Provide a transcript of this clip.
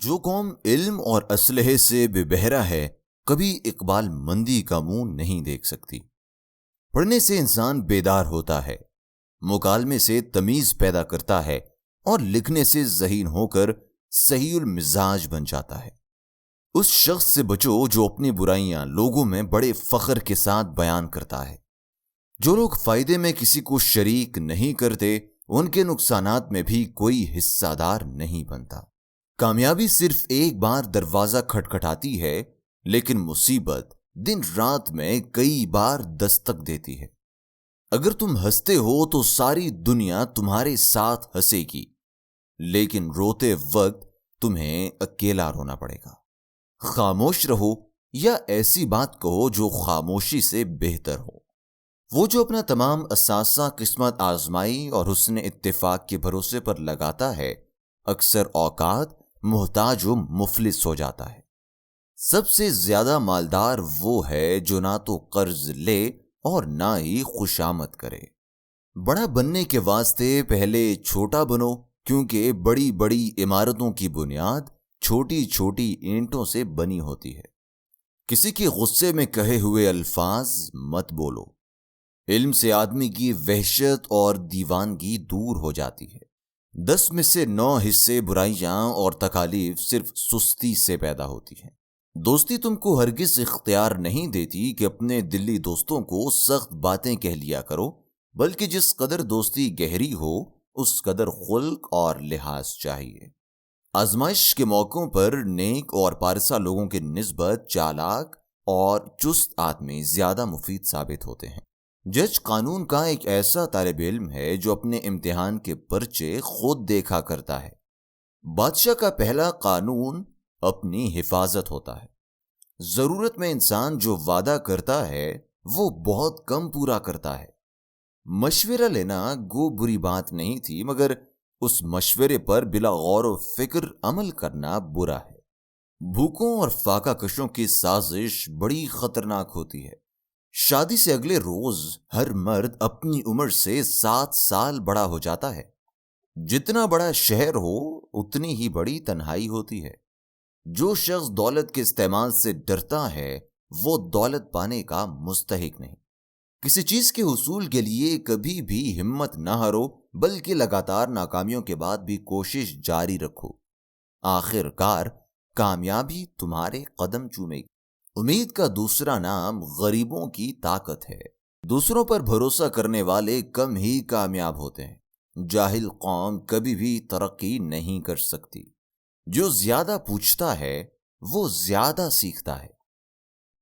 جو قوم علم اور اسلحے سے بے بہرا ہے کبھی اقبال مندی کا منہ نہیں دیکھ سکتی۔ پڑھنے سے انسان بیدار ہوتا ہے، مکالمے سے تمیز پیدا کرتا ہے اور لکھنے سے ذہین ہو کر صحیح المزاج بن جاتا ہے۔ اس شخص سے بچو جو اپنی برائیاں لوگوں میں بڑے فخر کے ساتھ بیان کرتا ہے۔ جو لوگ فائدے میں کسی کو شریک نہیں کرتے ان کے نقصانات میں بھی کوئی حصہ دار نہیں بنتا۔ کامیابی صرف ایک بار دروازہ کھٹکھٹاتی ہے، لیکن مصیبت دن رات میں کئی بار دستک دیتی ہے۔ اگر تم ہنستے ہو تو ساری دنیا تمہارے ساتھ ہنسے گی، لیکن روتے وقت تمہیں اکیلا رونا پڑے گا۔ خاموش رہو یا ایسی بات کہو جو خاموشی سے بہتر ہو۔ وہ جو اپنا تمام اثاثہ قسمت آزمائی اور حسن اتفاق کے بھروسے پر لگاتا ہے، اکثر اوقات محتاج و مفلس ہو جاتا ہے۔ سب سے زیادہ مالدار وہ ہے جو نہ تو قرض لے اور نہ ہی خوشامد کرے۔ بڑا بننے کے واسطے پہلے چھوٹا بنو، کیونکہ بڑی بڑی عمارتوں کی بنیاد چھوٹی چھوٹی اینٹوں سے بنی ہوتی ہے۔ کسی کے غصے میں کہے ہوئے الفاظ مت بولو۔ علم سے آدمی کی وحشت اور دیوانگی دور ہو جاتی ہے۔ 10 میں سے 9 حصے برائیاں اور تکالیف صرف سستی سے پیدا ہوتی ہیں۔ دوستی تم کو ہرگز اختیار نہیں دیتی کہ اپنے دلی دوستوں کو سخت باتیں کہہ لیا کرو، بلکہ جس قدر دوستی گہری ہو اس قدر خلق اور لحاظ چاہیے۔ آزمائش کے موقعوں پر نیک اور پارسا لوگوں کے نسبت چالاک اور چست آدمی زیادہ مفید ثابت ہوتے ہیں۔ جج قانون کا ایک ایسا طالب علم ہے جو اپنے امتحان کے پرچے خود دیکھا کرتا ہے۔ بادشاہ کا پہلا قانون اپنی حفاظت ہوتا ہے۔ ضرورت میں انسان جو وعدہ کرتا ہے وہ بہت کم پورا کرتا ہے۔ مشورہ لینا گو بری بات نہیں تھی، مگر اس مشورے پر بلا غور و فکر عمل کرنا برا ہے۔ بھوکوں اور فاقہ کشوں کی سازش بڑی خطرناک ہوتی ہے۔ شادی سے اگلے روز ہر مرد اپنی عمر سے 7 سال بڑا ہو جاتا ہے۔ جتنا بڑا شہر ہو اتنی ہی بڑی تنہائی ہوتی ہے۔ جو شخص دولت کے استعمال سے ڈرتا ہے وہ دولت پانے کا مستحق نہیں۔ کسی چیز کے حصول کے لیے کبھی بھی ہمت نہ ہارو، بلکہ لگاتار ناکامیوں کے بعد بھی کوشش جاری رکھو۔ آخر کار کامیابی تمہارے قدم چومے گی۔ امید کا دوسرا نام غریبوں کی طاقت ہے۔ دوسروں پر بھروسہ کرنے والے کم ہی کامیاب ہوتے ہیں۔ جاہل قوم کبھی بھی ترقی نہیں کر سکتی۔ جو زیادہ پوچھتا ہے وہ زیادہ سیکھتا ہے۔